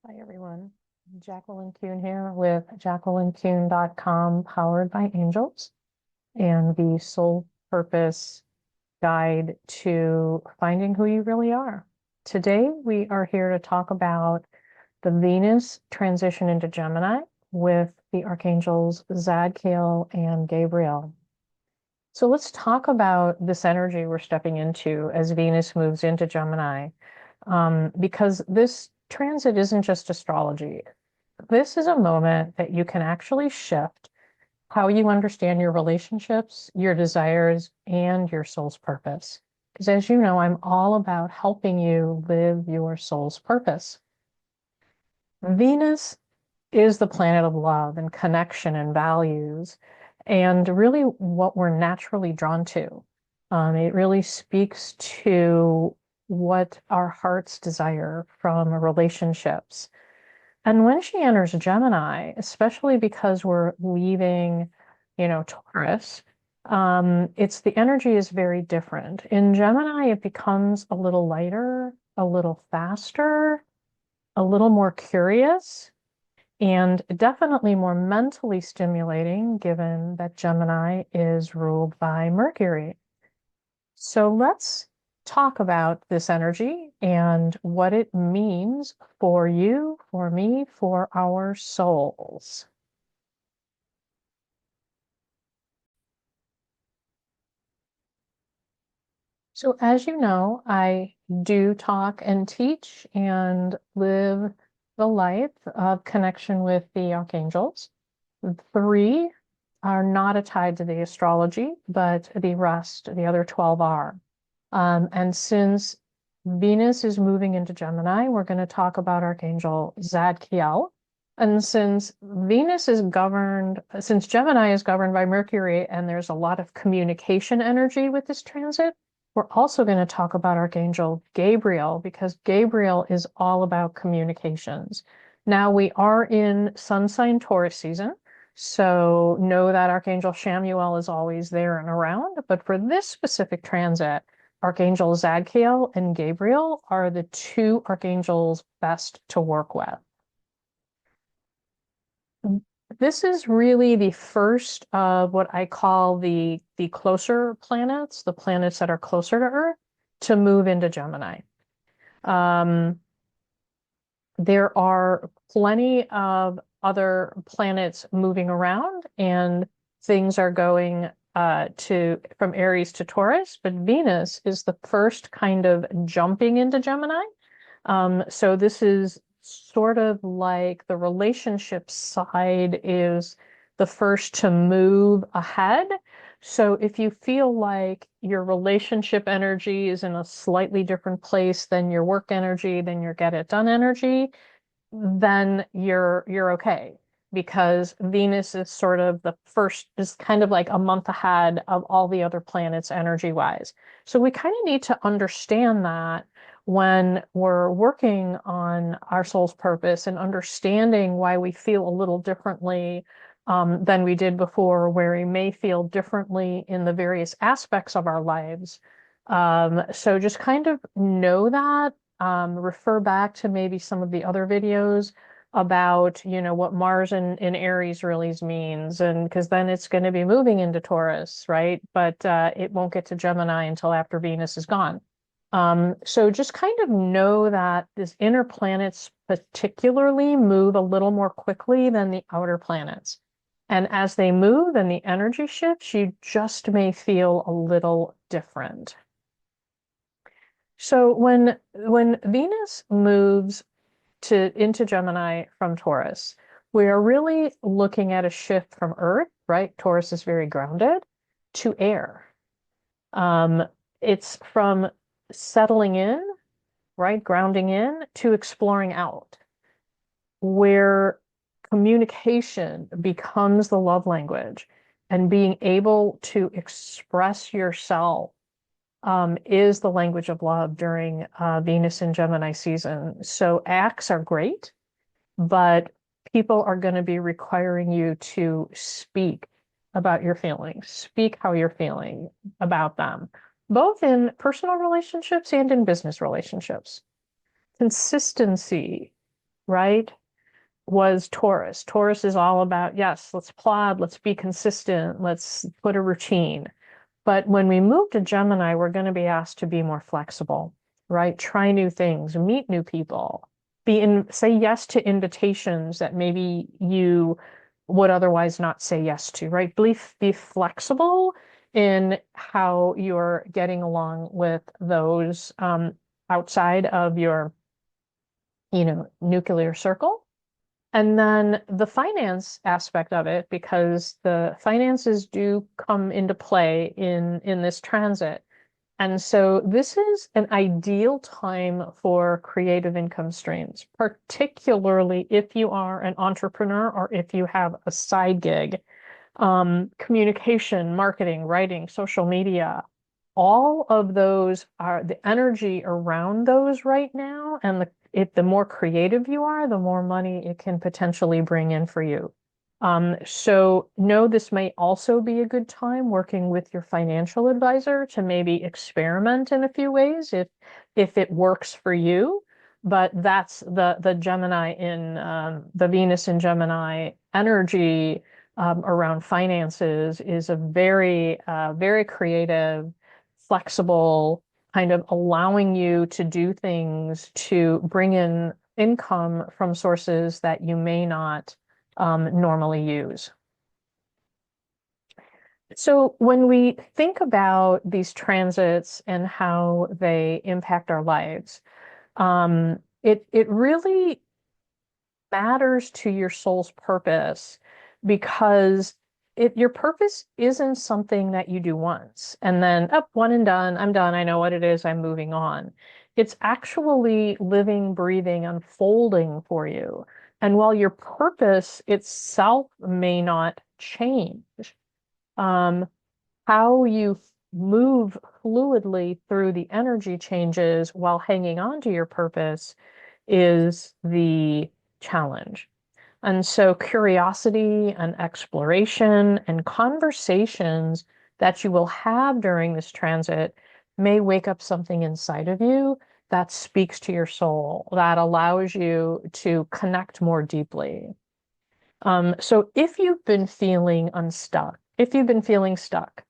Hi, everyone. Jacqueline-Kuhn here with Jacqueline-Kuhn.com, powered by angels, and the soul purpose guide to finding who you really are. Today, we are here to talk about the Venus transition into Gemini with the Archangels Zadkiel and Gabriel. So let's talk about this energy we're stepping into as Venus moves into Gemini, because this transit isn't just astrology. This is a moment that you can actually shift how you understand your relationships, your desires, and your soul's purpose. Because as you know, I'm all about helping you live your soul's purpose. Venus is the planet of love and connection and values, and really what we're naturally drawn to. It really speaks to what our hearts desire from relationships. And when she enters Gemini, especially because we're leaving, Taurus, it's the energy is very different. In Gemini, it becomes a little lighter, a little faster, a little more curious, and definitely more mentally stimulating, given that Gemini is ruled by Mercury. So let's talk about this energy and what it means for you, for me, for our souls. So, as you know, I do talk and teach and live the life of connection with the archangels. Three are not tied to the astrology, but the rest, the other 12 are. And since Venus is moving into Gemini, we're going to talk about Archangel Zadkiel. And since since Gemini is governed by Mercury, and there's a lot of communication energy with this transit, we're also going to talk about Archangel Gabriel, because Gabriel is all about communications. Now we are in sun sign Taurus season, so know that Archangel Shamuel is always there and around. But for this specific transit, Archangel Zadkiel and Gabriel are the two archangels best to work with. This is really the first of what I call the closer planets, the planets that are closer to Earth, to move into Gemini. Um, there are plenty of other planets moving around, and things are going from Aries to Taurus, but Venus is the first kind of jumping into Gemini. So this is sort of like the relationship side is the first to move ahead. So if you feel like your relationship energy is in a slightly different place than your work energy, than your get it done energy, then you're okay, because Venus is sort of the first, is kind of like a month ahead of all the other planets energy wise. So we kind of need to understand that when we're working on our soul's purpose and understanding why we feel a little differently than we did before, where we may feel differently in the various aspects of our lives. So just kind of know that, refer back to maybe some of the other videos about, what Mars in Aries really means, and because then it's going to be moving into Taurus, right? But it won't get to Gemini until after Venus is gone. So just kind of know that these inner planets particularly move a little more quickly than the outer planets. And as they move and the energy shifts, you just may feel a little different. So when Venus moves into Gemini from Taurus, we are really looking at a shift from Earth, right? Taurus is very grounded, to air. Um, it's from settling in, right? Grounding in, to exploring out, where communication becomes the love language, and being able to express yourself is the language of love during Venus and Gemini season. So acts are great, but people are going to be requiring you to speak about your feelings, speak how you're feeling about them, both in personal relationships and in business relationships. Consistency, right, was Taurus. Taurus is all about, yes, let's plod, let's be consistent, let's put a routine. But when we move to Gemini, we're going to be asked to be more flexible, right? Try new things, meet new people, say yes to invitations that maybe you would otherwise not say yes to, right? Be flexible in how you're getting along with those outside of your, nuclear circle. And then the finance aspect of it, because the finances do come into play in this transit. And so this is an ideal time for creative income streams, particularly if you are an entrepreneur or if you have a side gig. Communication, marketing, writing, social media, all of those are the energy around those right now. And the more creative you are, the more money it can potentially bring in for you. So no, this may also be a good time working with your financial advisor to maybe experiment in a few ways if it works for you. But that's the Gemini in the Venus in Gemini energy around finances is a very very creative, flexible, kind of allowing you to do things to bring in income from sources that you may not normally use. So when we think about these transits and how they impact our lives, it really matters to your soul's purpose because your purpose isn't something that you do once and then up one and done, I'm done, I know what it is, I'm moving on. It's actually living, breathing, unfolding for you. And while your purpose itself may not change, how you move fluidly through the energy changes while hanging on to your purpose is the challenge. And so curiosity and exploration and conversations that you will have during this transit may wake up something inside of you that speaks to your soul, that allows you to connect more deeply. So if you've been feeling unstuck, if you've been feeling stuck,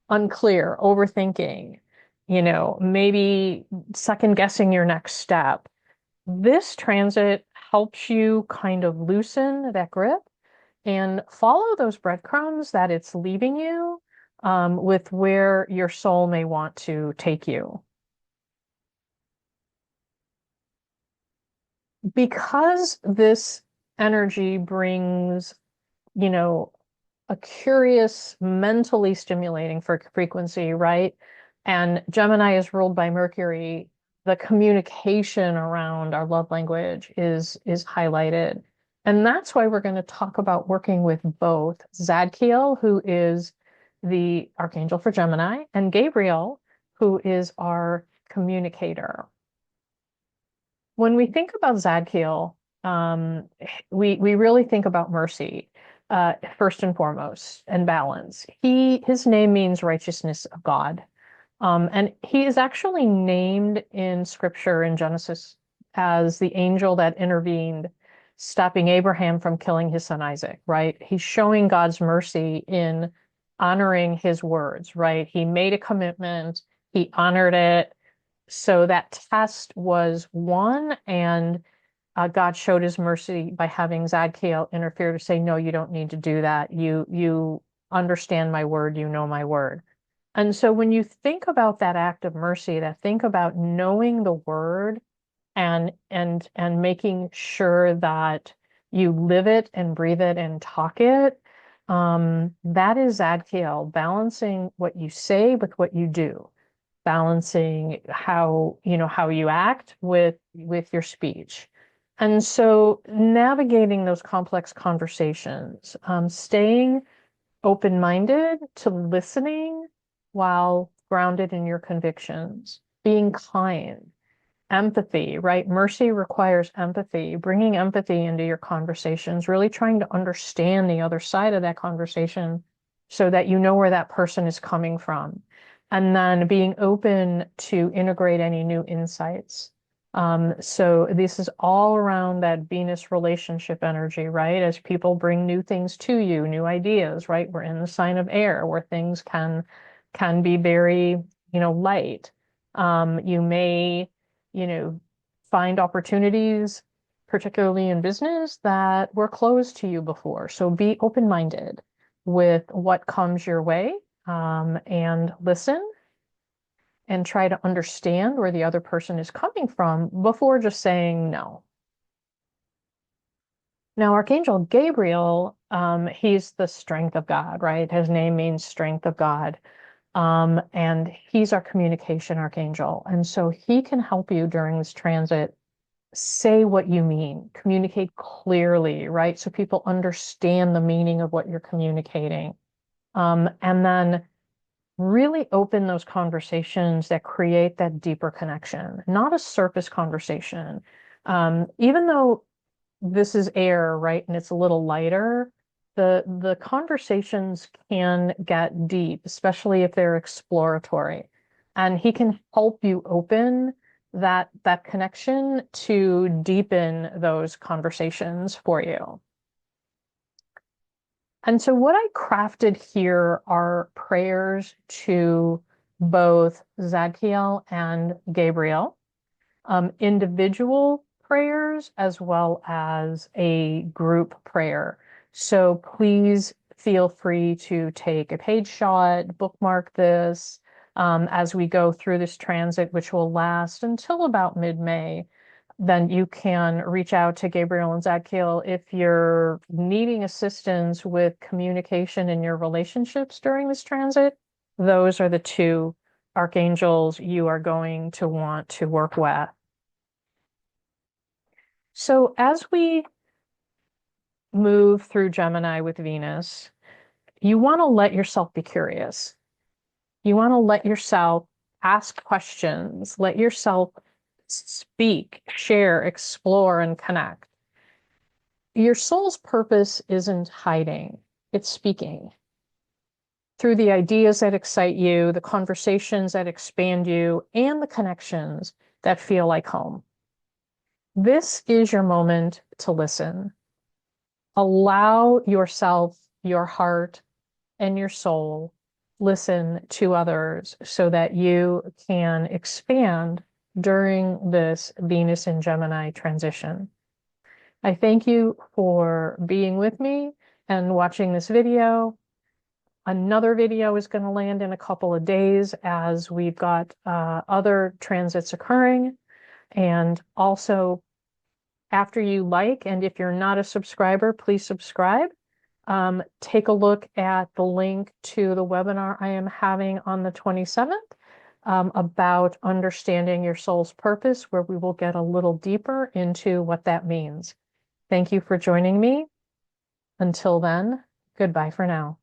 unclear, overthinking, maybe second guessing your next step, this transit helps you kind of loosen that grip and follow those breadcrumbs that it's leaving you with where your soul may want to take you. Because this energy brings, a curious, mentally stimulating frequency, right? And Gemini is ruled by Mercury. The communication around our love language is highlighted. And that's why we're going to talk about working with both Zadkiel, who is the archangel for Gemini, and Gabriel, who is our communicator. When we think about Zadkiel, we really think about mercy first and foremost, and balance. His name means righteousness of God. And he is actually named in scripture in Genesis as the angel that intervened, stopping Abraham from killing his son Isaac, right? He's showing God's mercy in honoring his words, right? He made a commitment, he honored it. So that test was won, and God showed his mercy by having Zadkiel interfere to say, no, you don't need to do that. You understand my word, you know my word. And so when you think about that act of mercy, think about knowing the word and making sure that you live it and breathe it and talk it, that is Zadkiel, balancing what you say with what you do, balancing how you act with your speech. And so navigating those complex conversations, staying open-minded to listening while grounded in your convictions, being kind, empathy, right? Mercy requires empathy, bringing empathy into your conversations, really trying to understand the other side of that conversation so that you know where that person is coming from. And then being open to integrate any new insights. So this is all around that Venus relationship energy, right? As people bring new things to you, new ideas, right? We're in the sign of air where things can be very, light. You may, you know, find opportunities, particularly in business, that were closed to you before. So be open-minded with what comes your way, and listen and try to understand where the other person is coming from before just saying no. Now, Archangel Gabriel, he's the strength of God, right? His name means strength of God. And he's our communication archangel. And so he can help you during this transit say what you mean, communicate clearly, right? So people understand the meaning of what you're communicating. And then really open those conversations that create that deeper connection, not a surface conversation. Even though this is air, right, and it's a little lighter, the conversations can get deep, especially if they're exploratory. And he can help you open that connection to deepen those conversations for you. And so what I crafted here are prayers to both Zadkiel and Gabriel, individual prayers as well as a group prayer. So please feel free to take a page shot, bookmark this, as we go through this transit, which will last until about mid-May. Then you can reach out to Gabriel and Zadkiel if you're needing assistance with communication in your relationships during this transit. Those are the two archangels you are going to want to work with. So as we move through Gemini with Venus, you want to let yourself be curious. You want to let yourself ask questions, let yourself speak, share, explore, and connect. Your soul's purpose isn't hiding, it's speaking. Through the ideas that excite you, the conversations that expand you, and the connections that feel like home. This is your moment to listen. Allow yourself, your heart, and your soul listen to others so that you can expand during this Venus and Gemini transition. I thank you for being with me and watching this video. Another video is going to land in a couple of days as we've got other transits occurring. And also, after you like, and if you're not a subscriber, please subscribe. Take a look at the link to the webinar I am having on the 27th about understanding your soul's purpose, where we will get a little deeper into what that means. Thank you for joining me. Until then, goodbye for now.